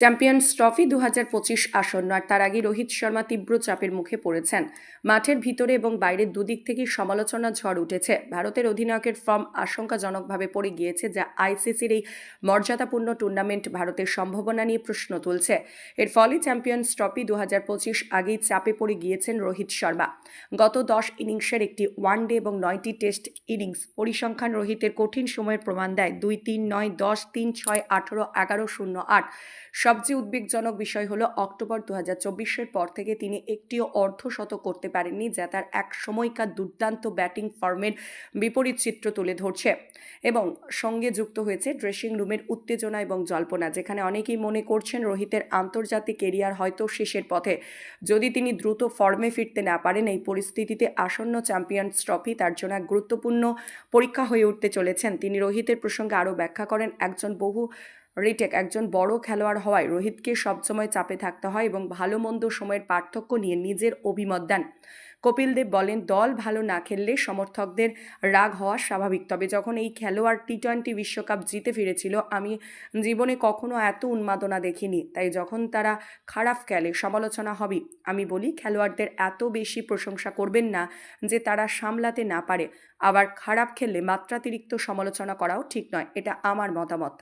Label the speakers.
Speaker 1: Champions trophy 2025 আসন্ন, আর তার আগে রোহিত শর্মা তীব্র চাপের মুখে পড়েছেন। মাঠের ভিতরে এবং বাইরের দুদিক থেকেই সমালোচনার ঝড় উঠেছে। ভারতের অধিনায়কের ফর্ম আশঙ্কাজনকভাবে পড়ে গিয়েছে, যা আইসিসির এই মর্যাদাপূর্ণ টুর্নামেন্ট ভারতের সম্ভাবনা নিয়ে প্রশ্ন তুলছে। এর ফলে চ্যাম্পিয়ন্স ট্রফি 2025 আগেই চাপে পড়ে গিয়েছেন রোহিত শর্মা। গত 10 ইনিংসের একটি ওয়ানডে এবং 9টি টেস্ট ইনিংস পরিসংখ্যান রোহিতের কঠিন সময়ের প্রমাণ দেয়। 2-3-9, 10-3-6, 18, 11-0-8। সবচেয়ে উদ্বেগজনক বিষয় হলো অক্টোবর 2024-এর পর থেকে তিনি একটিও অর্ধশতক করতে পারেননি, যা তার এক সময়কার দুর্দান্ত ব্যাটিং ফর্মের বিপরীত চিত্র তুলে ধরছে। এবং সঙ্গে যুক্ত হয়েছে ড্রেসিং রুমের উত্তেজনা এবং জল্পনা, যেখানে অনেকেই মনে করছেন রোহিতের আন্তর্জাতিক কেরিয়ার হয়তো শেষের পথে। যদি তিনি দ্রুত ফর্মে ফিরতে না পারেন, এই পরিস্থিতিতে আসন্ন চ্যাম্পিয়ন্স ট্রফি তার জন্য এক গুরুত্বপূর্ণ পরীক্ষা হয়ে উঠতে চলেছেন। তিনি রোহিতের প্রসঙ্গে আরও ব্যাখ্যা করেন, একজন বড় খেলোয়াড় হওয়ায় রোহিতকে সবসময় চাপে থাকতে হয় এবং ভালো মন্দ সময়ের পার্থক্য নিয়ে নিজের অভিমত দেন। কপিল দেব বলেন, দল ভালো না খেললে সমর্থকদের রাগ হওয়া স্বাভাবিক, তবে যখন এই খেলোয়াড় টি-20 বিশ্বকাপ জিতে ফিরেছিল, আমি জীবনে কখনো এত উন্মাদনা দেখিনি। তাই যখন তারা খারাপ খেলে সমালোচনা হবেই। আমি বলি, খেলোয়াড়দের এত বেশি প্রশংসা করবেন না যে তারা সামলাতে না পারে। আবার খারাপ খেললে মাত্রাতিরিক্ত সমালোচনা করাও ঠিক নয়। এটা আমার মতামত।